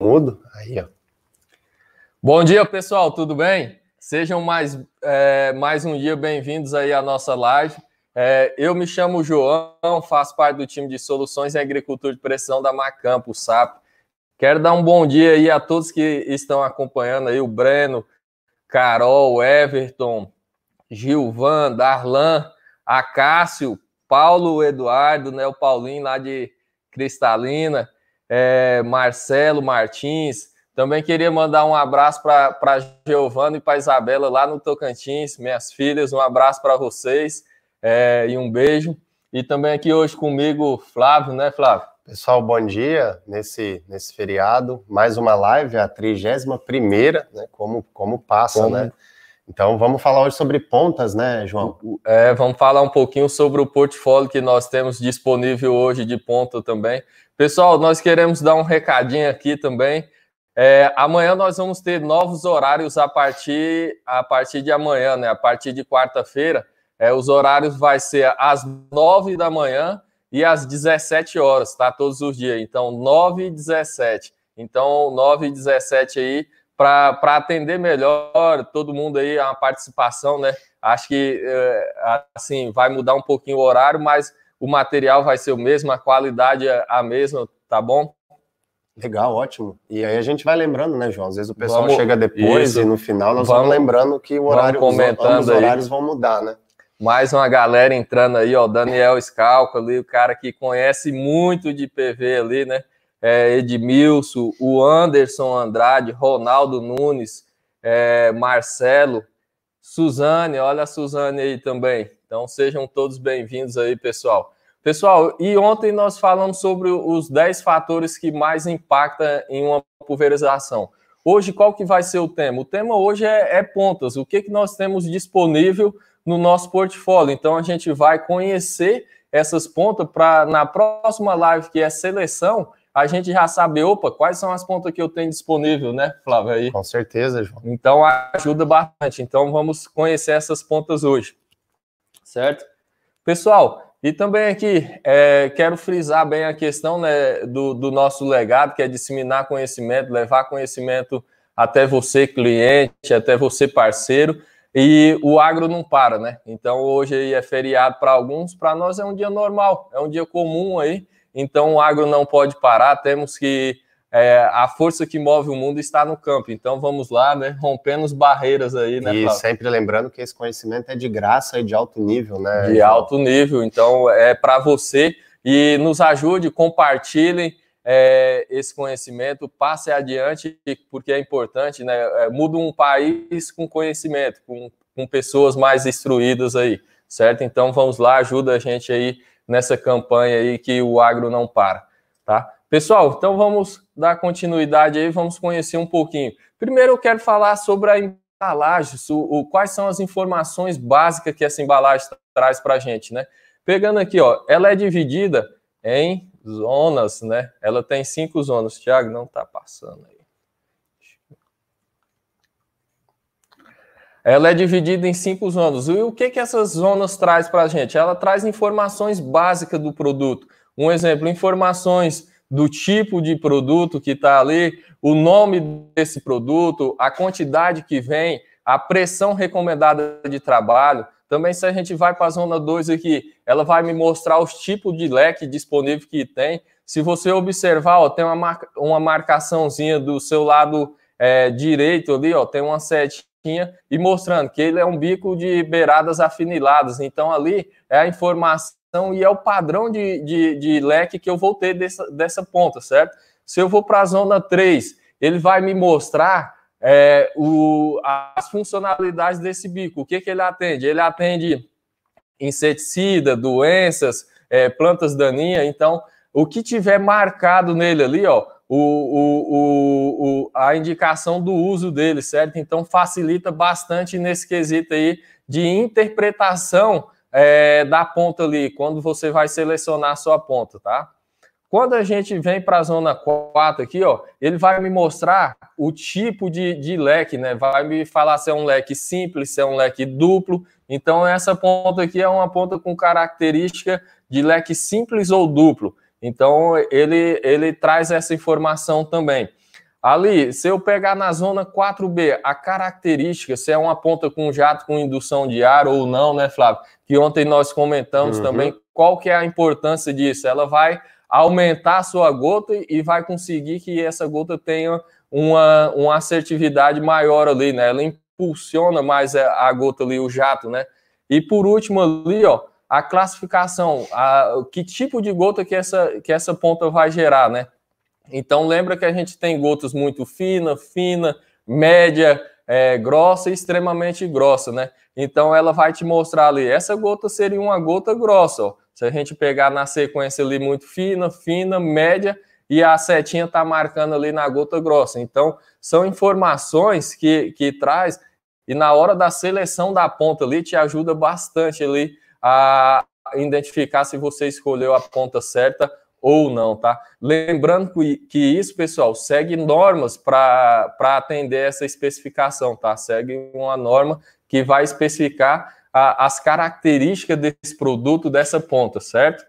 Mudo? Aí, ó. Bom dia, pessoal, tudo bem? Sejam mais um dia bem-vindos aí à nossa live. Eu me chamo João, faço parte do time de Soluções em Agricultura de Precisão da Macampo, o SAP. Quero dar um bom dia aí a todos que estão acompanhando aí, o Breno, Carol, Everton, Gilvan, Darlan, Acácio, Paulo Eduardo, né, o Paulinho lá de Cristalina, Marcelo Martins. Também queria mandar um abraço para Giovana e para Isabela lá no Tocantins, minhas filhas, um abraço para vocês e um beijo. E também aqui hoje comigo, Flávio, né, Flávio? Pessoal, bom dia nesse feriado. Mais uma live, a 31ª, né? Como passa, né? Então, vamos falar hoje sobre pontas, né, João? Vamos falar um pouquinho sobre o portfólio que nós temos disponível hoje de ponta também. Pessoal, nós queremos dar um recadinho aqui também. Amanhã nós vamos ter novos horários a partir de amanhã, né? A partir de quarta-feira, os horários vai ser às 9 da manhã e às 17 horas, tá? Todos os dias. Então, 9 e 17. Então, 9 e 17 aí, para atender melhor todo mundo aí, a participação, né? Acho que, assim, vai mudar um pouquinho o horário, mas o material vai ser o mesmo, a qualidade é a mesma, tá bom? Legal, ótimo. E aí a gente vai lembrando, né, João? Às vezes o pessoal chega depois e no final nós vamos lembrando que o horário, os horários vão mudar, né? Mais uma galera entrando aí, ó, Daniel Scalco ali, o cara que conhece muito de PV ali, né? Edmilson, o Anderson Andrade, Ronaldo Nunes, Marcelo, Suzane, olha a Suzane aí também. Então sejam todos bem-vindos aí, pessoal. Pessoal, e ontem nós falamos sobre os 10 fatores que mais impactam em uma pulverização. Hoje, qual que vai ser o tema? O tema hoje é pontas. O que nós temos disponível no nosso portfólio? Então, a gente vai conhecer essas pontas para, na próxima live, que é seleção, a gente já saber, opa, quais são as pontas que eu tenho disponível, né, Flávio? Aí. Com certeza, João. Então, ajuda bastante. Então, vamos conhecer essas pontas hoje, certo? Pessoal, e também aqui, quero frisar bem a questão, né, do nosso legado, que é disseminar conhecimento, levar conhecimento até você, cliente, até você, parceiro, e o agro não para, né? Então, hoje aí é feriado para alguns, para nós é um dia normal, é um dia comum aí, então o agro não pode parar, temos que... a força que move o mundo está no campo, então vamos lá, né, rompendo as barreiras aí, né, E Flávio? sempre lembrando que esse conhecimento é de graça e de alto nível, né? De alto nível, então é para você, e nos ajude, compartilhem esse conhecimento, passe adiante, porque é importante, né? Muda um país com conhecimento, com pessoas mais instruídas aí, certo? Então vamos lá, ajuda a gente aí nessa campanha aí que o agro não para, tá? Pessoal, então vamos dar continuidade aí, vamos conhecer um pouquinho. Primeiro eu quero falar sobre a embalagem, quais são as informações básicas que essa embalagem traz para a gente, né? Pegando aqui, ó, ela é dividida em zonas, né? Ela tem 5 zonas. Thiago, não tá passando aí. Ela é dividida em 5 zonas. E o que essas zonas traz para a gente? Ela traz informações básicas do produto. Um exemplo, informações do tipo de produto que está ali, o nome desse produto, a quantidade que vem, a pressão recomendada de trabalho. Também, se a gente vai para a zona 2 aqui, ela vai me mostrar os tipos de leque disponível que tem. Se você observar, ó, tem uma marcaçãozinha do seu lado direito ali, ó, tem uma setinha e mostrando que ele é um bico de beiradas afiniladas. Então, ali é a informação e é o padrão de leque que eu vou ter dessa ponta, certo? Se eu vou para a zona 3, ele vai me mostrar as funcionalidades desse bico. O que ele atende? Ele atende inseticida, doenças, plantas daninhas. Então, o que tiver marcado nele ali, ó, a indicação do uso dele, certo? Então, facilita bastante nesse quesito aí de interpretação da ponta ali, quando você vai selecionar a sua ponta, tá? Quando a gente vem para a zona 4 aqui, ó, ele vai me mostrar o tipo de leque, né? Vai me falar se é um leque simples, se é um leque duplo. Então, essa ponta aqui é uma ponta com característica de leque simples ou duplo. Então, ele traz essa informação também. Ali, se eu pegar na zona 4B, a característica, se é uma ponta com jato com indução de ar ou não, né, Flávio? Que ontem nós comentamos também, qual que é a importância disso? Ela vai aumentar a sua gota e vai conseguir que essa gota tenha uma assertividade maior ali, né? Ela impulsiona mais a gota ali, o jato, né? E por último ali, ó, a classificação, que tipo de gota que essa ponta vai gerar, né? Então, lembra que a gente tem gotas muito fina, média, grossa e extremamente grossa, né? Então, ela vai te mostrar ali, essa gota seria uma gota grossa, ó. Se a gente pegar na sequência ali muito fina, média, e a setinha tá marcando ali na gota grossa. Então, são informações que traz, e na hora da seleção da ponta ali, te ajuda bastante ali a identificar se você escolheu a ponta certa ou não, tá? Lembrando que isso, pessoal, segue normas para atender essa especificação, tá? Segue uma norma que vai especificar as características desse produto, dessa ponta, certo?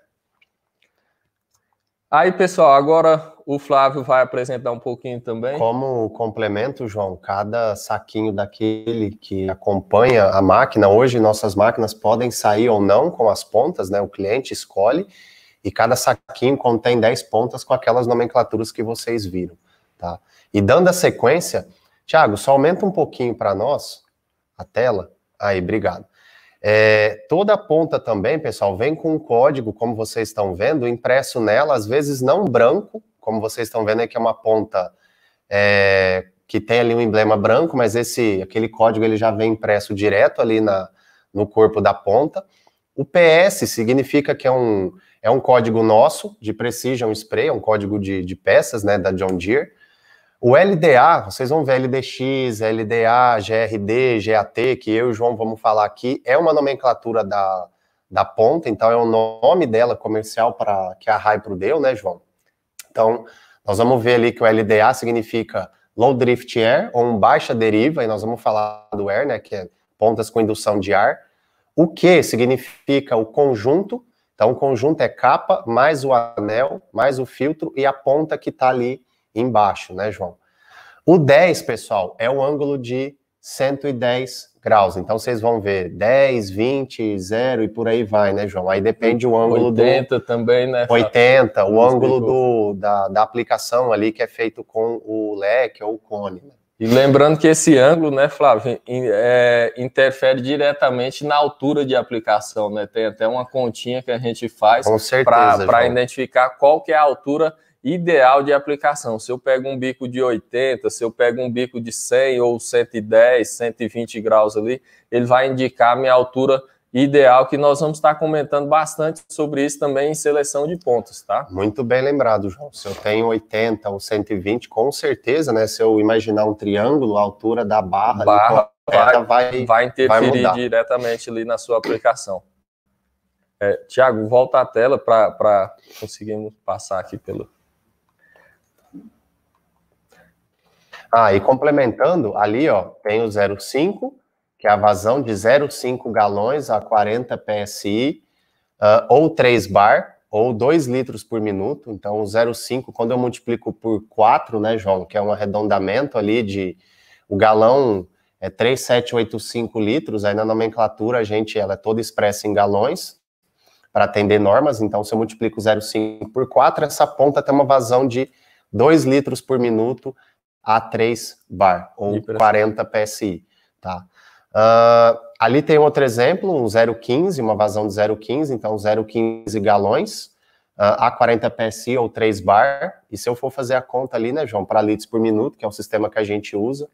Aí, pessoal, agora o Flávio vai apresentar um pouquinho também. Como complemento, João, cada saquinho daquele que acompanha a máquina, hoje nossas máquinas podem sair ou não com as pontas, né? O cliente escolhe, e cada saquinho contém 10 pontas com aquelas nomenclaturas que vocês viram, tá? E dando a sequência, Thiago, só aumenta um pouquinho para nós a tela. Aí, obrigado. Toda ponta também, pessoal, vem com um código, como vocês estão vendo, impresso nela, às vezes não branco, como vocês estão vendo aí, que é uma ponta que tem ali um emblema branco, mas aquele código ele já vem impresso direto ali no corpo da ponta. O PS significa que é um código nosso, de Precision Spray, é um código de peças, né, da John Deere. O LDA, vocês vão ver LDX, LDA, GRD, GAT, que eu e o João vamos falar aqui, é uma nomenclatura da ponta, então é o nome dela comercial que a Hypro deu, né, João? Então, nós vamos ver ali que o LDA significa Low Drift Air, ou baixa deriva, e nós vamos falar do Air, né, que é pontas com indução de ar. O Q significa o conjunto, então o conjunto é capa, mais o anel, mais o filtro e a ponta que está ali embaixo, né, João? O 10, pessoal, é o ângulo de 110 graus. Então, vocês vão ver 10, 20, 0 e por aí vai, né, João? Aí depende o ângulo 80 também, né? 80, o ângulo da aplicação ali que é feito com o leque ou o cone. Né? E lembrando que esse ângulo, né, Flávio, interfere diretamente na altura de aplicação, né? Tem até uma continha que a gente faz para identificar qual que é a altura ideal de aplicação. Se eu pego um bico de 80, se eu pego um bico de 100 ou 110, 120 graus ali, ele vai indicar a minha altura ideal, que nós vamos estar comentando bastante sobre isso também em seleção de pontos, tá? Muito bem lembrado, João. Se eu tenho 80 ou 120, com certeza, né, se eu imaginar um triângulo, a altura da barra vai interferir diretamente ali na sua aplicação. Tiago, volta à tela para conseguirmos passar aqui pelo... E complementando, ali, ó, tem o 0,5, que é a vazão de 0,5 galões a 40 PSI, ou 3 bar, ou 2 litros por minuto. Então, o 0,5, quando eu multiplico por 4, né, João, que é um arredondamento ali o galão é 3,785 litros, aí na nomenclatura ela é toda expressa em galões, para atender normas. Então, se eu multiplico 0,5 por 4, essa ponta tem uma vazão de 2 litros por minuto, a 3 bar, ou 40 PSI, tá? Ali tem outro exemplo, um 0,15, uma vazão de 0,15, então 0,15 galões, a 40 PSI, ou 3 bar, e se eu for fazer a conta ali, né, João, para litros por minuto, que é o sistema que a gente usa,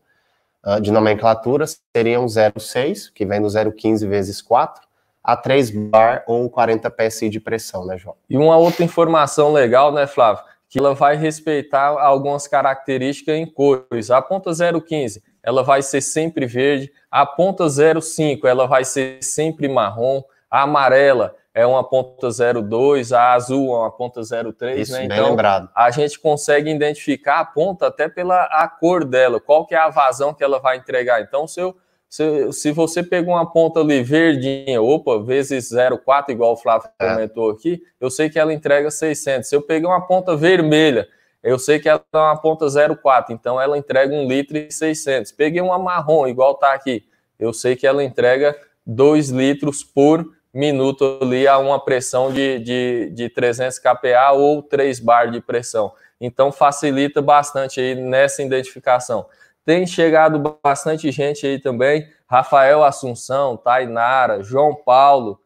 de nomenclatura, seria um 0,6, que vem do 0,15 vezes 4, a 3 bar, ou 40 PSI de pressão, né, João? E uma outra informação legal, né, Flávio? Que ela vai respeitar algumas características em cores. A ponta 0,15, ela vai ser sempre verde. A ponta 0,5, ela vai ser sempre marrom. A amarela é uma ponta 0,2. A azul é uma ponta 0,3. Isso, né? Bem então, lembrado. A gente consegue identificar a ponta até pela cor dela, qual que é a vazão que ela vai entregar. Então, se você pegou uma ponta ali verdinha, vezes 0,4, igual o Flávio comentou aqui, eu sei que ela entrega 600. Se eu pegar uma ponta vermelha, eu sei que ela é uma ponta 0,4, então ela entrega 1,6 litros. Peguei uma marrom, igual tá aqui, eu sei que ela entrega 2 litros por minuto ali a uma pressão de 300 kPa ou 3 bar de pressão. Então facilita bastante aí nessa identificação. Tem chegado bastante gente aí também, Rafael Assunção, Tainara, João Paulo,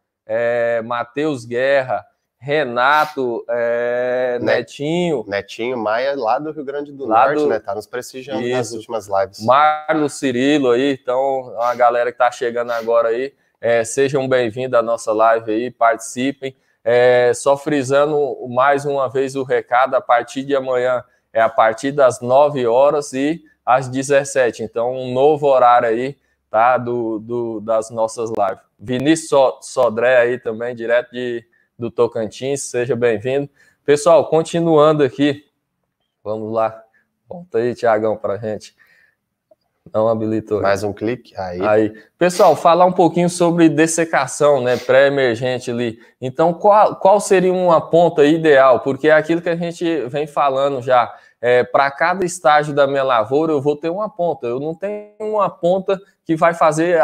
Matheus Guerra, Renato, Netinho. Netinho Maia, lá do Rio Grande do Norte, né? Tá nos prestigiando nas últimas lives. Marlos Cirilo aí, então, a galera que tá chegando agora aí, sejam bem-vindos à nossa live aí, participem. Só frisando mais uma vez o recado, a partir de amanhã é a partir das 9 horas e às 17. Então, um novo horário aí, tá? Das nossas lives. Vinícius Sodré aí também, direto do Tocantins, seja bem-vindo. Pessoal, continuando aqui, vamos lá. Volta aí, Tiagão, pra gente. Não habilitou. Mais um clique. Aí. Pessoal, falar um pouquinho sobre dessecação, né? Pré-emergente ali. Então, qual seria uma ponta ideal? Porque é aquilo que a gente vem falando já. Para cada estágio da minha lavoura, eu vou ter uma ponta. Eu não tenho uma ponta que vai fazer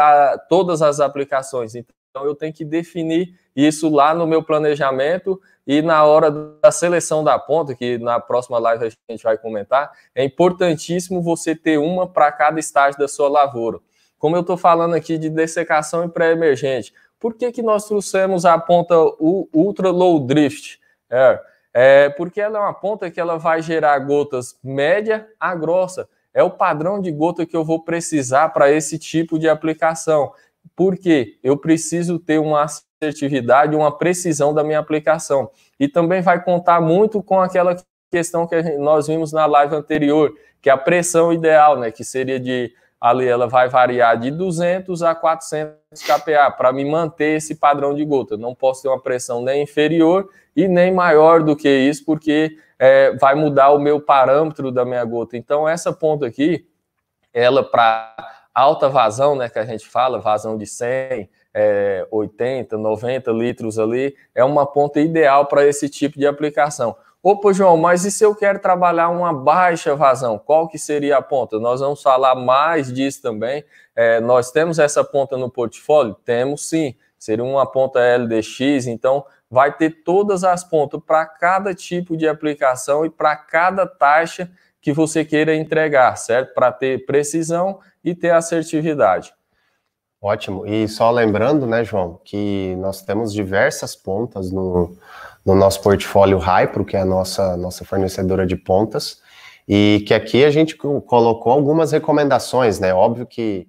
todas as aplicações. Então, eu tenho que definir isso lá no meu planejamento e na hora da seleção da ponta, que na próxima live a gente vai comentar, é importantíssimo você ter uma para cada estágio da sua lavoura. Como eu estou falando aqui de dessecação e pré-emergente, por que nós trouxemos a ponta Ultra Low Drift? Porque ela é uma ponta que ela vai gerar gotas média a grossa. É o padrão de gota que eu vou precisar para esse tipo de aplicação. Porque eu preciso ter uma assertividade, uma precisão da minha aplicação. E também vai contar muito com aquela questão que nós vimos na live anterior, que é a pressão ideal, né? Que seria ali ela vai variar de 200 a 400 kPa, para me manter esse padrão de gota. Não posso ter uma pressão nem inferior e nem maior do que isso, porque vai mudar o meu parâmetro da minha gota. Então, essa ponta aqui, ela para alta vazão, né, que a gente fala, vazão de 100, 80, 90 litros ali, é uma ponta ideal para esse tipo de aplicação. Opa, João, mas e se eu quero trabalhar uma baixa vazão? Qual que seria a ponta? Nós vamos falar mais disso também. Nós temos essa ponta no portfólio? Temos sim. Seria uma ponta LDX, então vai ter todas as pontas para cada tipo de aplicação e para cada taxa que você queira entregar, certo? Para ter precisão e ter assertividade. Ótimo. E só lembrando, né, João, que nós temos diversas pontas no nosso portfólio Hypro, que é a nossa fornecedora de pontas, e que aqui a gente colocou algumas recomendações, né? Óbvio que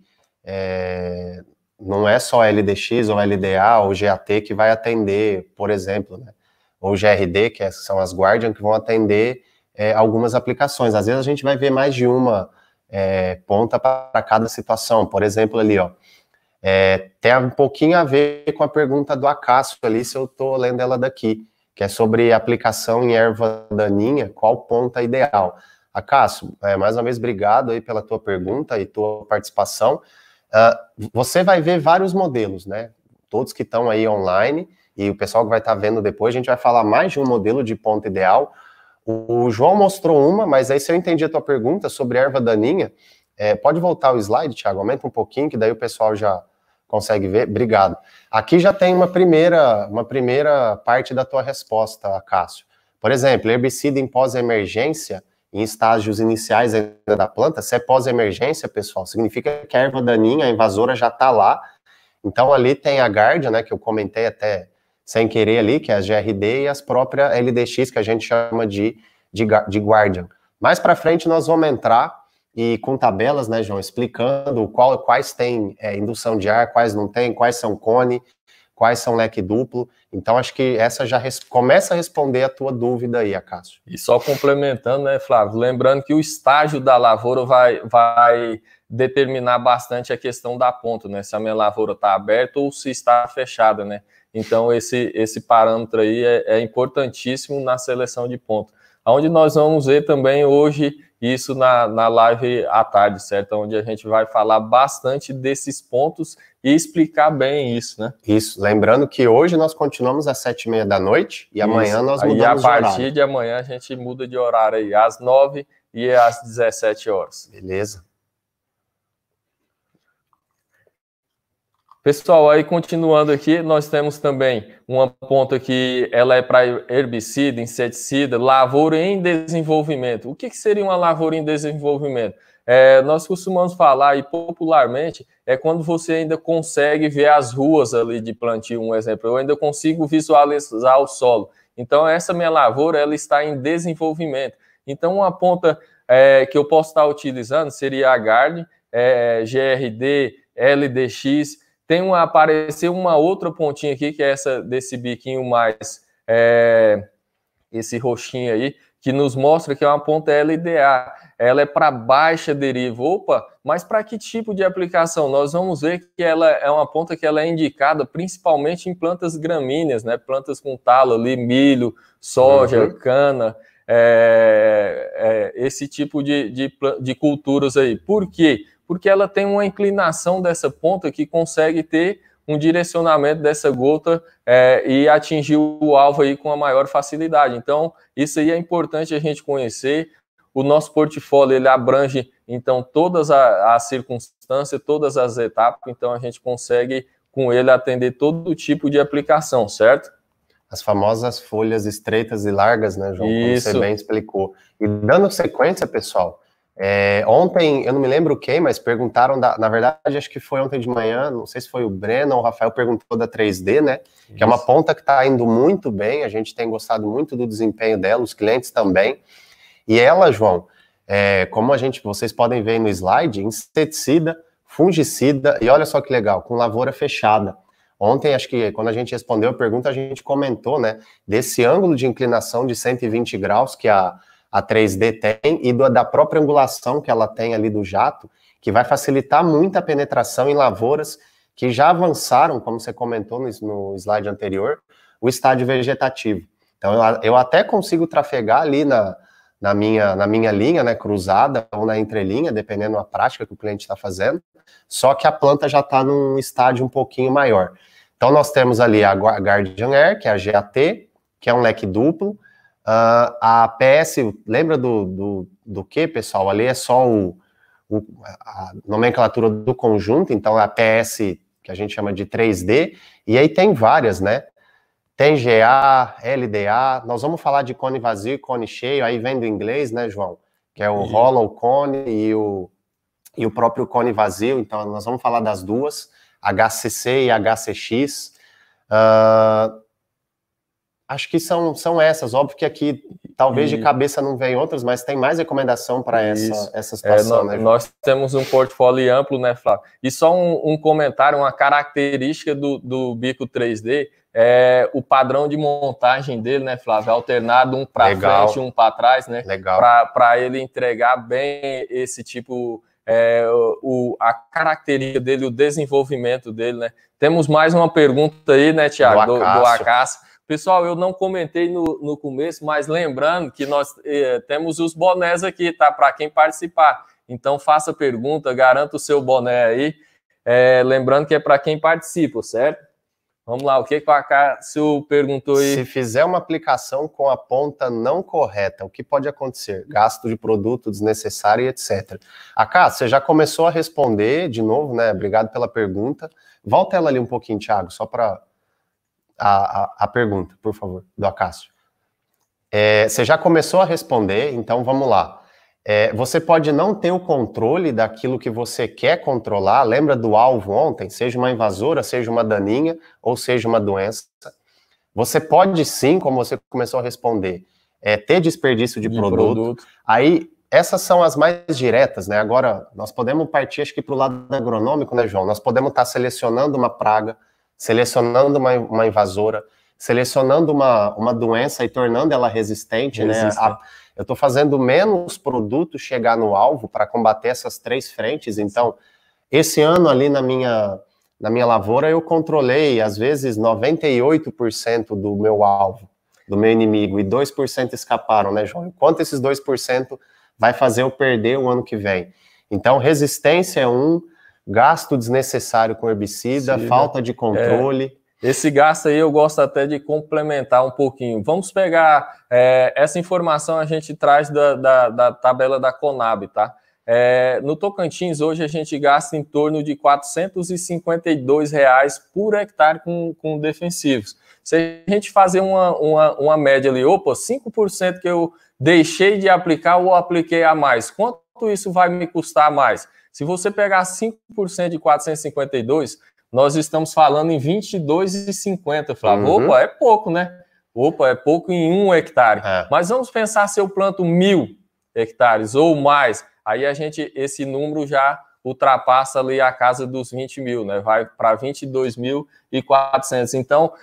não é só LDX ou LDA ou GAT que vai atender, por exemplo, né? Ou GRD, que são as Guardian, que vão atender algumas aplicações. Às vezes a gente vai ver mais de uma ponta para cada situação. Por exemplo, ali, ó, tem um pouquinho a ver com a pergunta do Acácio ali, se eu estou lendo ela daqui, que é sobre aplicação em erva daninha, qual ponta ideal. Acácio, mais uma vez, obrigado aí pela tua pergunta e tua participação. Você vai ver vários modelos, né? Todos que estão aí online, e o pessoal que vai estar vendo depois, a gente vai falar mais de um modelo de ponta ideal. O João mostrou uma, mas aí se eu entendi a tua pergunta sobre erva daninha, pode voltar o slide, Thiago, aumenta um pouquinho, que daí o pessoal já consegue ver. Obrigado. Aqui já tem uma primeira parte da tua resposta, Cássio. Por exemplo, herbicida em pós-emergência, em estágios iniciais ainda da planta, se é pós-emergência, pessoal, significa que a erva daninha, a invasora já está lá. Então ali tem a Guardian, né, que eu comentei até sem querer ali, que é a GRD, e as próprias LDX, que a gente chama de Guardian. Mais para frente nós vamos entrar e com tabelas, né, João, explicando quais tem indução de ar, quais não tem, quais são cone, quais são leque duplo. Então, acho que essa já começa a responder a tua dúvida aí, Acácio. E só complementando, né, Flávio, lembrando que o estágio da lavoura vai determinar bastante a questão da ponta, né, se a minha lavoura está aberta ou se está fechada, né. Então, esse parâmetro aí é importantíssimo na seleção de ponta. Onde nós vamos ver também hoje isso na live à tarde, certo? Onde a gente vai falar bastante desses pontos e explicar bem isso, né? Isso, lembrando que hoje nós continuamos às 7h30 da noite e amanhã nós mudamos de horário. E a partir de amanhã a gente muda de horário aí, às 9h e às 17 horas. Beleza. Pessoal, aí continuando aqui, nós temos também uma ponta que ela é para herbicida, inseticida, lavoura em desenvolvimento. O que seria uma lavoura em desenvolvimento? Nós costumamos falar, e popularmente, é quando você ainda consegue ver as ruas ali de plantio, um exemplo. Eu ainda consigo visualizar o solo. Então, essa minha lavoura, ela está em desenvolvimento. Então, uma ponta que eu posso estar utilizando seria a Guardian, GRD, LDX. Apareceu uma outra pontinha aqui, que é essa desse biquinho mais, esse roxinho aí, que nos mostra que é uma ponta LDA. Ela é para baixa deriva. Opa, mas para que tipo de aplicação? Nós vamos ver que ela é uma ponta que ela é indicada principalmente em plantas gramíneas, né? Plantas com talo ali, milho, soja, cana, esse tipo de culturas aí. Por quê? Porque ela tem uma inclinação dessa ponta que consegue ter um direcionamento dessa gota e atingir o alvo aí com a maior facilidade. Então, isso aí é importante a gente conhecer. O nosso portfólio, ele abrange, então, todas as circunstâncias, todas as etapas, então a gente consegue, com ele, atender todo tipo de aplicação, certo? As famosas folhas estreitas e largas, né, João? Isso. Como você bem explicou. E dando sequência, pessoal, ontem, eu não me lembro quem, mas perguntaram, na verdade, acho que foi ontem de manhã, não sei se foi o Breno ou o Rafael, perguntou da 3D, né? Isso. Que é uma ponta que está indo muito bem, a gente tem gostado muito do desempenho dela, os clientes também. E ela, João, como vocês podem ver no slide, inseticida, fungicida, e olha só que legal, com lavoura fechada. Ontem, acho que quando a gente respondeu a pergunta, a gente comentou, né, desse ângulo de inclinação de 120 graus que a 3D tem e da própria angulação que ela tem ali do jato, que vai facilitar muito a penetração em lavouras que já avançaram, como você comentou no slide anterior, o estágio vegetativo. Então, eu até consigo trafegar ali na minha linha, né, cruzada ou na entrelinha, dependendo da prática que o cliente está fazendo, só que a planta já está num estágio um pouquinho maior. Então, nós temos ali a Guardian Air, que é a GAT, que é um leque duplo. A PS, lembra do que, pessoal? Ali é só a nomenclatura do conjunto, então a PS, que a gente chama de 3D, e aí tem várias, né? Tem GA, LDA, nós vamos falar de cone vazio e cone cheio, aí vem do inglês, né, João? Que é o hollow cone e o próprio cone vazio, então nós vamos falar das duas, HCC e HCX. Acho que são essas, óbvio que aqui talvez de cabeça não venham outras, mas tem mais recomendação para essa situação, né, João? Nós temos um portfólio amplo, né, Flávio? E só um comentário, uma característica do bico 3D, o padrão de montagem dele, né, Flávio? Alternado um para frente, um para trás, né? Legal. Para ele entregar bem esse tipo, a característica dele, o desenvolvimento dele, né? Temos mais uma pergunta aí, né, Thiago? Do Acácio. Pessoal, eu não comentei no começo, mas lembrando que nós temos os bonés aqui, tá? Para quem participar. Então, faça pergunta, garanta o seu boné aí. Lembrando que é para quem participa, certo? Vamos lá, o que o Acácio perguntou aí? Se fizer uma aplicação com a ponta não correta, o que pode acontecer? Gasto de produto desnecessário e etc. Acácio, você já começou a responder de novo, né? Obrigado pela pergunta. Volta ela ali um pouquinho, Thiago, só para a pergunta, por favor, do Acácio. Você já começou a responder, então vamos lá. Você pode não ter o controle daquilo que você quer controlar, lembra do alvo ontem? Seja uma invasora, seja uma daninha, ou seja uma doença. Você pode sim, como você começou a responder, ter desperdício de produto. Aí, essas são as mais diretas, né? Agora, nós podemos partir, acho que para o lado agronômico, né, João? Nós podemos estar selecionando uma praga, selecionando uma invasora, selecionando uma doença e tornando ela resistente, né? Eu estou fazendo menos produto chegar no alvo para combater essas três frentes. Então, esse ano ali na minha lavoura, eu controlei, às vezes, 98% do meu alvo, do meu inimigo, e 2% escaparam, né, João? Quanto esses 2% vai fazer eu perder o ano que vem? Então, resistência é gasto desnecessário com herbicida, falta de controle. Esse gasto aí eu gosto até de complementar um pouquinho. Vamos pegar essa informação, a gente traz da tabela da Conab, tá? No Tocantins, hoje a gente gasta em torno de R$ 452 por hectare com defensivos. Se a gente fazer uma média ali, 5% que eu deixei de aplicar ou apliquei a mais, quanto isso vai me custar a mais? Se você pegar 5% de 452, nós estamos falando em R$ 22,50, Flávio. Opa, é pouco, né? Opa, é pouco em 1 hectare. Mas vamos pensar se eu planto 1.000 hectares ou mais, aí esse número já ultrapassa ali a casa dos 20 mil, né? Vai para 22.400. Então,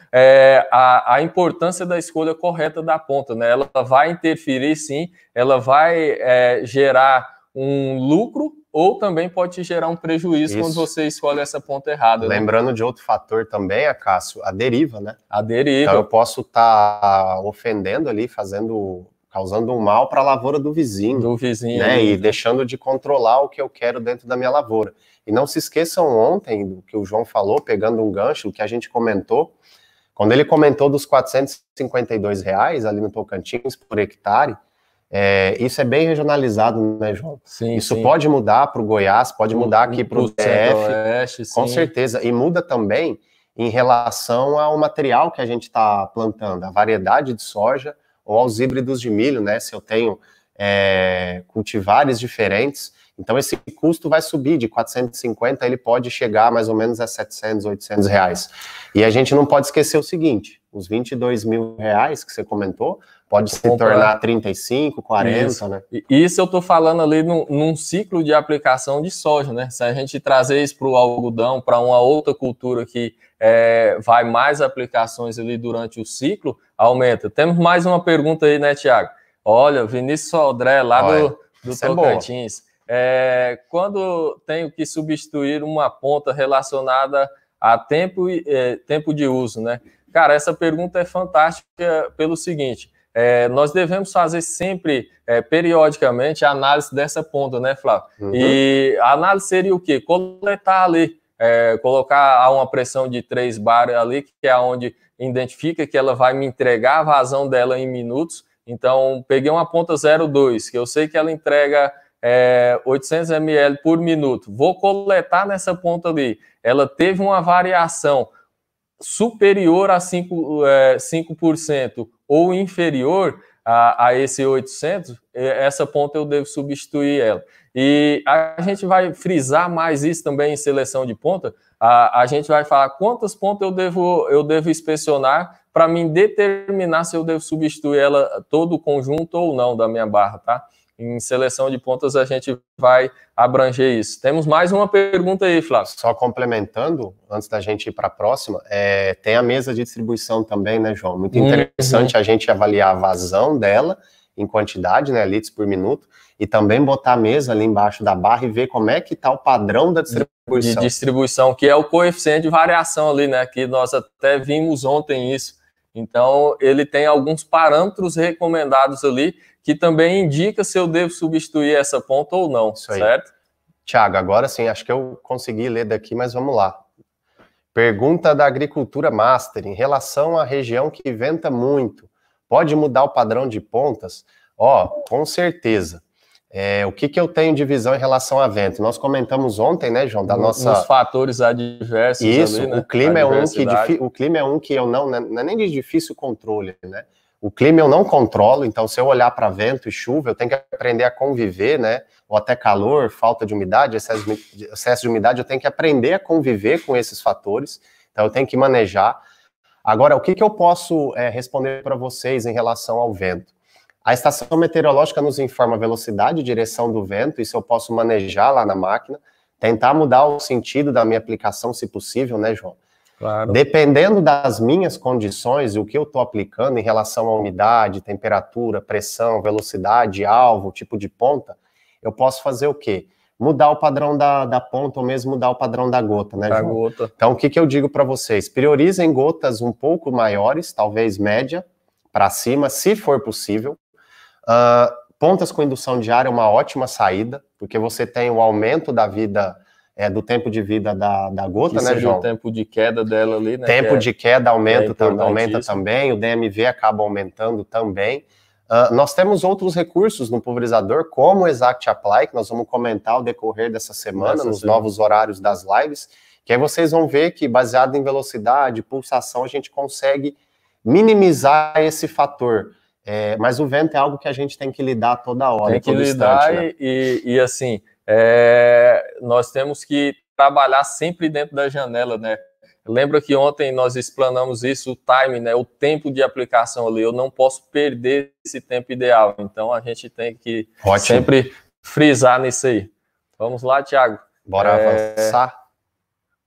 a importância da escolha correta da ponta, né? Ela vai interferir, sim, ela vai gerar um lucro ou também pode te gerar um prejuízo quando você escolhe essa ponta errada. Lembrando, né, de outro fator também, Cássio, a deriva, né? A deriva. Então eu posso estar ofendendo ali, causando um mal para a lavoura do vizinho. Do vizinho. Né? E deixando de controlar o que eu quero dentro da minha lavoura. E não se esqueçam ontem do que o João falou, pegando um gancho, o que a gente comentou, quando ele comentou dos R$ 452 ali no Tocantins por hectare, isso é bem regionalizado, né, João? Sim, isso pode mudar para o Goiás, pode mudar aqui para o DF, com certeza. E muda também em relação ao material que a gente está plantando, a variedade de soja ou aos híbridos de milho, né? Se eu tenho cultivares diferentes, então esse custo vai subir de 450, ele pode chegar mais ou menos a 700, 800 reais. E a gente não pode esquecer o seguinte, os 22 mil reais que você comentou, pode se tornar 35, 40, isso, né? Isso eu estou falando ali num ciclo de aplicação de soja, né? Se a gente trazer isso para o algodão, para uma outra cultura que vai mais aplicações ali durante o ciclo, aumenta. Temos mais uma pergunta aí, né, Thiago? Olha, Vinícius Sodré, lá do Tocantins. Quando tenho que substituir uma ponta relacionada a tempo de uso, né? Cara, essa pergunta é fantástica pelo seguinte, nós devemos fazer sempre, periodicamente, a análise dessa ponta, né, Flávio? E a análise seria o quê? Coletar ali, colocar uma pressão de 3 bar ali, que é onde identifica que ela vai me entregar a vazão dela em minutos. Então, peguei uma ponta 0,2, que eu sei que ela entrega 800 ml por minuto. Vou coletar nessa ponta ali. Ela teve uma variação superior a 5% ou inferior a esse 800, essa ponta eu devo substituir ela. E a gente vai frisar mais isso também em seleção de ponta. A gente vai falar quantas pontas eu devo inspecionar para mim determinar se eu devo substituir ela todo o conjunto ou não da minha barra, tá? Em seleção de pontas a gente vai abranger isso. Temos mais uma pergunta aí, Flávio. Só complementando, antes da gente ir para a próxima, tem a mesa de distribuição também, né, João? Muito interessante a gente avaliar a vazão dela em quantidade, né, litros por minuto, e também botar a mesa ali embaixo da barra e ver como é que está o padrão da distribuição. De distribuição, que é o coeficiente de variação ali, né, que nós até vimos ontem isso. Então, ele tem alguns parâmetros recomendados ali, que também indica se eu devo substituir essa ponta ou não, certo? Tiago, agora sim, acho que eu consegui ler daqui, mas vamos lá. Pergunta da Agricultura Master, em relação à região que venta muito, pode mudar o padrão de pontas? Com certeza. O que eu tenho de visão em relação a vento? Nós comentamos ontem, né, João, nos fatores adversos. Isso, ali, né? o clima é um que eu não é nem de difícil controle, né? O clima eu não controlo, então se eu olhar para vento e chuva, eu tenho que aprender a conviver, né? Ou até calor, falta de umidade, excesso de umidade, eu tenho que aprender a conviver com esses fatores, então eu tenho que manejar. Agora, o que eu posso responder para vocês em relação ao vento? A estação meteorológica nos informa a velocidade e direção do vento, isso eu posso manejar lá na máquina, tentar mudar o sentido da minha aplicação, se possível, né, João? Claro. Dependendo das minhas condições e o que eu estou aplicando em relação à umidade, temperatura, pressão, velocidade, alvo, tipo de ponta, eu posso fazer o quê? Mudar o padrão da ponta ou mesmo mudar o padrão da gota, né, João? Gota. Então, o que eu digo para vocês? Priorizem gotas um pouco maiores, talvez média, para cima, se for possível. Pontas com indução de ar é uma ótima saída, porque você tem o aumento da vida do tempo de vida da gota, né, João? O tempo de queda dela ali, né? Tempo de queda aumenta também, o DMV acaba aumentando também. Nós temos outros recursos no pulverizador, como o Exact Apply, que nós vamos comentar ao decorrer dessa semana, nos novos horários das lives, que aí vocês vão ver que, baseado em velocidade, pulsação, a gente consegue minimizar esse fator. Mas o vento é algo que a gente tem que lidar toda hora, tem que lidar, né? E assim, nós temos que trabalhar sempre dentro da janela, né? Lembra que ontem nós explanamos isso, o time, né? O tempo de aplicação ali. Eu não posso perder esse tempo ideal. Então a gente tem que sempre frisar nisso aí. Vamos lá, Thiago. Bora avançar.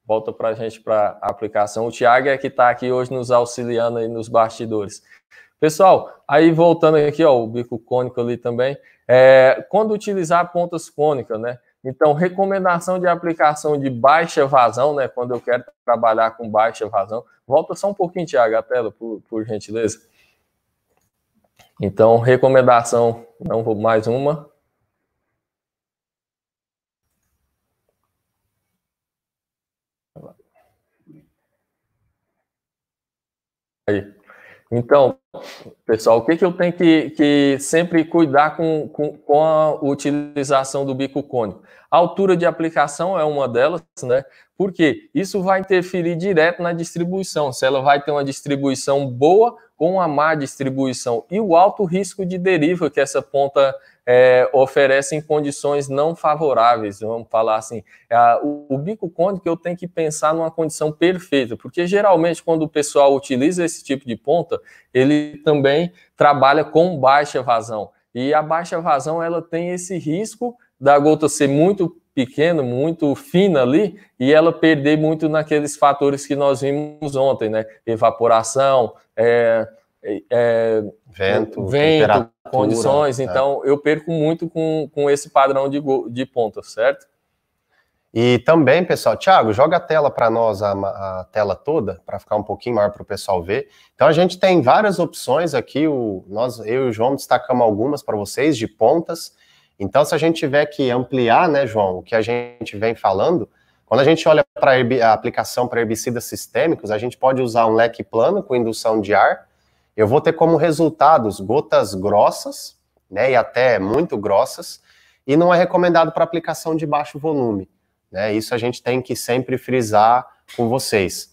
Volta para a gente para a aplicação. O Thiago é que está aqui hoje nos auxiliando aí nos bastidores. Pessoal, aí voltando aqui, ó, o bico cônico ali também. Quando utilizar pontas cônicas, né? Então, recomendação de aplicação de baixa vazão, né? Quando eu quero trabalhar com baixa vazão. Volta só um pouquinho, Thiago, a tela, por gentileza. Então, recomendação, não vou mais uma. Aí. Então, pessoal, o que eu tenho que sempre cuidar com a utilização do bico cônico? A altura de aplicação é uma delas, né? Porque isso vai interferir direto na distribuição, se ela vai ter uma distribuição boa ou uma má distribuição. E o alto risco de deriva que essa ponta oferece em condições não favoráveis, vamos falar assim. O bico cônico eu tenho que pensar numa condição perfeita, porque geralmente quando o pessoal utiliza esse tipo de ponta, ele também trabalha com baixa vazão. E a baixa vazão ela tem esse risco da gota ser muito pequena, muito fina ali, e ela perder muito naqueles fatores que nós vimos ontem, né? Evaporação, vento, condições. Então, eu perco muito com esse padrão de ponta, certo? E também, pessoal, Thiago, joga a tela para nós, a tela toda, para ficar um pouquinho maior para o pessoal ver. Então, a gente tem várias opções aqui, eu e o João destacamos algumas para vocês, de pontas. Então, se a gente tiver que ampliar, né, João, o que a gente vem falando, quando a gente olha para a aplicação para herbicidas sistêmicos, a gente pode usar um leque plano com indução de ar. Eu vou ter como resultados gotas grossas, né, e até muito grossas, e não é recomendado para aplicação de baixo volume, né, isso a gente tem que sempre frisar com vocês.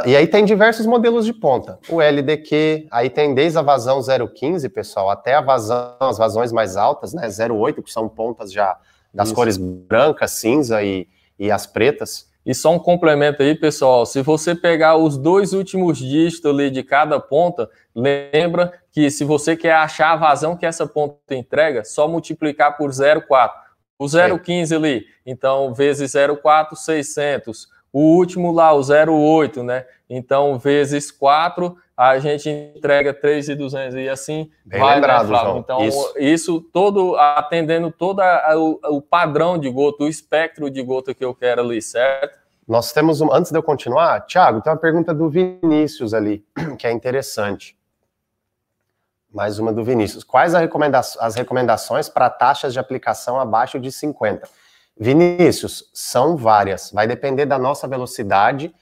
E aí tem diversos modelos de ponta, o LDQ, aí tem desde a vazão 0,15, pessoal, até as vazões mais altas, né, 0,8, que são pontas já das cores branca, cinza e as pretas. E só um complemento aí, pessoal, se você pegar os 2 últimos dígitos ali de cada ponta, lembra que se você quer achar a vazão que essa ponta entrega, só multiplicar por 0,4. O 0,15 ali, então, vezes 0,4, 600. O último lá, o 0,8, né? Então, vezes 4, a gente entrega 3.200 e assim bem vai, lembrado, né, João? Então, isso todo, atendendo todo o padrão de gota, o espectro de gota que eu quero ali, certo? Nós temos, antes de eu continuar, Thiago, tem uma pergunta do Vinícius ali, que é interessante. Mais uma do Vinícius. Quais as recomendações para taxas de aplicação abaixo de 50? Vinícius, são várias. Vai depender da nossa velocidade,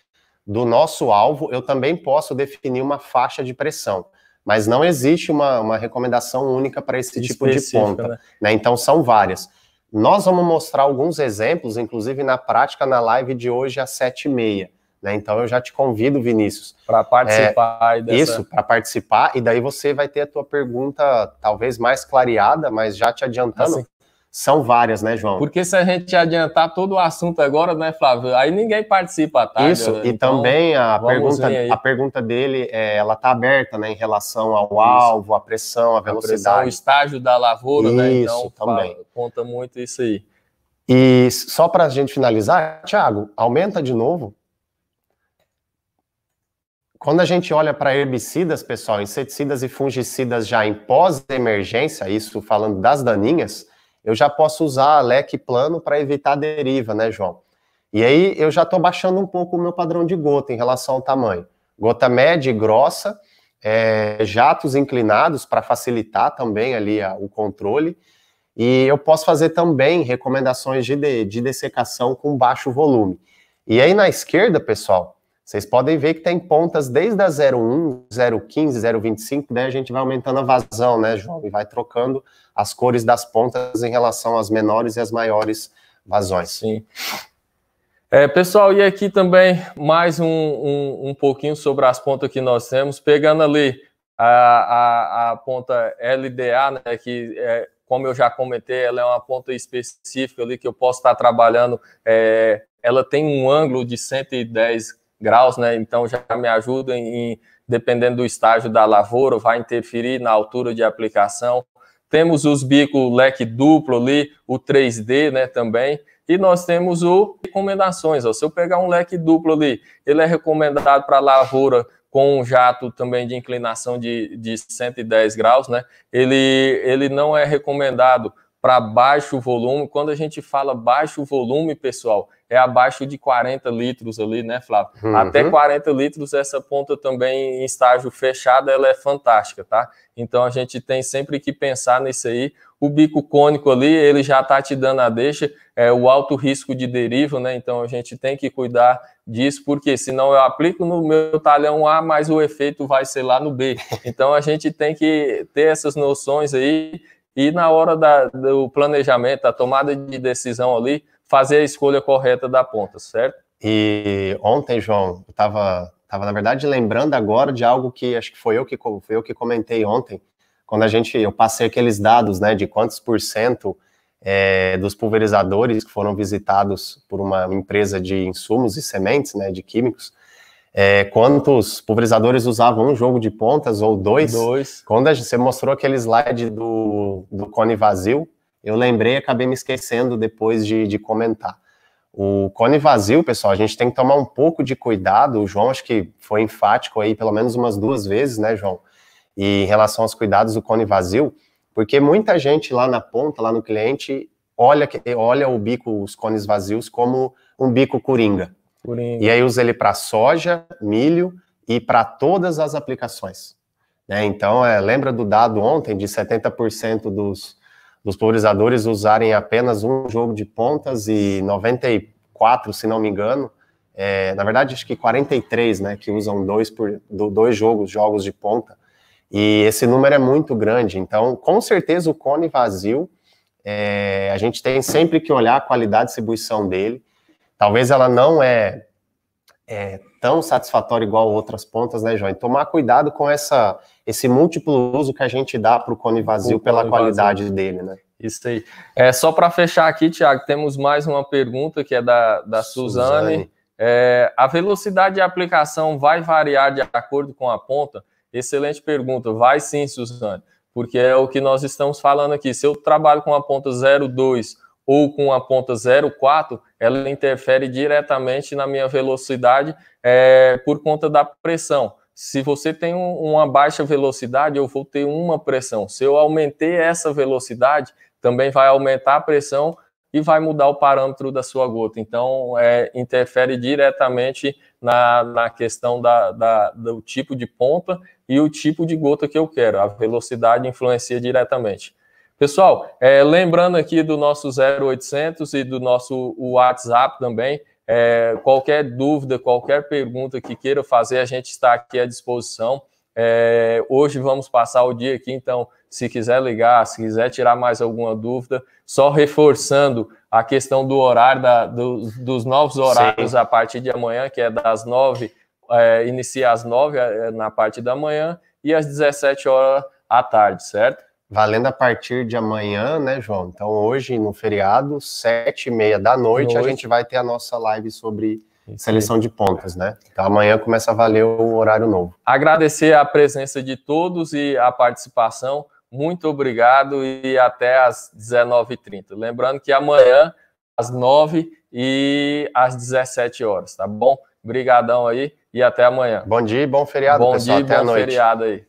do nosso alvo. Eu também posso definir uma faixa de pressão, mas não existe uma recomendação única para esse tipo de ponta, né? Então, são várias. Nós vamos mostrar alguns exemplos, inclusive na prática, na live de hoje às 7h30. Né? Então, eu já te convido, Vinícius, para participar. Isso, para participar, e daí você vai ter a tua pergunta talvez mais clareada, mas já te adiantando, assim, são várias, né, João? Porque se a gente adiantar todo o assunto agora, né, Flávio, aí ninguém participa, tá? Isso, e então, também a pergunta dele, ela está aberta, né, em relação ao alvo, a pressão, a velocidade. O estágio da lavoura, isso, né? Então, também. Conta muito isso aí. E só para a gente finalizar, Thiago, aumenta de novo. Quando a gente olha para herbicidas, pessoal, inseticidas e fungicidas já em pós-emergência, isso falando das daninhas, eu já posso usar leque plano para evitar a deriva, né, João? E aí eu já estou baixando um pouco o meu padrão de gota em relação ao tamanho. Gota média e grossa, jatos inclinados para facilitar também ali o controle. E eu posso fazer também recomendações de dessecação com baixo volume. E aí na esquerda, pessoal, vocês podem ver que tem pontas desde a 0,1, 0,15, 0,25, daí a gente vai aumentando a vazão, né, João? E vai trocando as cores das pontas em relação às menores e às maiores vazões. Sim. Pessoal, e aqui também mais um pouquinho sobre as pontas que nós temos, pegando ali a ponta LDA, né, que como eu já comentei, ela é uma ponta específica ali que eu posso estar trabalhando, ela tem um ângulo de 110 graus, né, então já me ajuda dependendo do estágio da lavoura, vai interferir na altura de aplicação. Temos os bicos leque duplo ali, o 3D, né, também. E nós temos recomendações. Ó. Se eu pegar um leque duplo ali, ele é recomendado para lavoura com um jato também de inclinação de 110 graus, né? Ele não é recomendado para baixo volume. Quando a gente fala baixo volume, pessoal, é abaixo de 40 litros ali, né, Flávio? Uhum. Até 40 litros, essa ponta também em estágio fechado, ela é fantástica, tá? Então a gente tem sempre que pensar nisso aí. O bico cônico ali, ele já está te dando a deixa, o alto risco de deriva, né? Então a gente tem que cuidar disso, porque senão eu aplico no meu talhão A, mas o efeito vai ser lá no B. Então a gente tem que ter essas noções aí e na hora do planejamento, da tomada de decisão ali, fazer a escolha correta da ponta, certo? E ontem, João, eu estava na verdade lembrando agora de algo que acho que foi eu que comentei ontem, quando eu passei aqueles dados, né, de quantos % dos pulverizadores que foram visitados por uma empresa de insumos e sementes, né, de químicos, quantos pulverizadores usavam um jogo de pontas ou dois. Quando você mostrou aquele slide do cone vazio, eu lembrei e acabei me esquecendo depois de comentar. O cone vazio, pessoal, a gente tem que tomar um pouco de cuidado. O João acho que foi enfático aí pelo menos umas 2 vezes, né, João? E em relação aos cuidados do cone vazio, porque muita gente lá na ponta, lá no cliente, olha os cones vazios como um bico coringa. E aí usa ele para soja, milho e para todas as aplicações. Né? Então, lembra do dado ontem de 70% dos pulverizadores usarem apenas um jogo de pontas e 94, se não me engano, na verdade acho que 43, né, que usam dois jogos de ponta. E esse número é muito grande, então com certeza o cone vazio, a gente tem sempre que olhar a qualidade de distribuição dele. Talvez ela não é tão satisfatória igual outras pontas, né, João? E tomar cuidado com esse múltiplo uso que a gente dá para o cone vazio pela qualidade dele, né? Isso aí. Só para fechar aqui, Thiago, temos mais uma pergunta que é da Suzane. A velocidade de aplicação vai variar de acordo com a ponta? Excelente pergunta. Vai sim, Suzane, porque é o que nós estamos falando aqui. Se eu trabalho com a ponta 0,2 ou com a ponta 0,4, ela interfere diretamente na minha velocidade por conta da pressão. Se você tem uma baixa velocidade, eu vou ter uma pressão. Se eu aumentei essa velocidade, também vai aumentar a pressão e vai mudar o parâmetro da sua gota. Então, interfere diretamente na questão do tipo de ponta e o tipo de gota que eu quero. A velocidade influencia diretamente. Pessoal, lembrando aqui do nosso 0800 e do nosso WhatsApp também, qualquer dúvida, qualquer pergunta que queira fazer, a gente está aqui à disposição. Hoje vamos passar o dia aqui, então, se quiser ligar, se quiser tirar mais alguma dúvida, só reforçando a questão do horário, dos novos horários. Sim. A partir de amanhã, que é das 9, inicia às 9 na parte da manhã e às 17 horas à tarde, certo? Valendo a partir de amanhã, né, João? Então, hoje, no feriado, 7h30 da noite, a gente vai ter a nossa live sobre seleção de pontas, né? Então, amanhã começa a valer o horário novo. Agradecer a presença de todos e a participação. Muito obrigado e até às 19h30. Lembrando que amanhã, às 9 e às 17 horas, tá bom? Obrigadão aí e até amanhã. Bom dia e bom feriado, pessoal. Bom dia e bom feriado aí.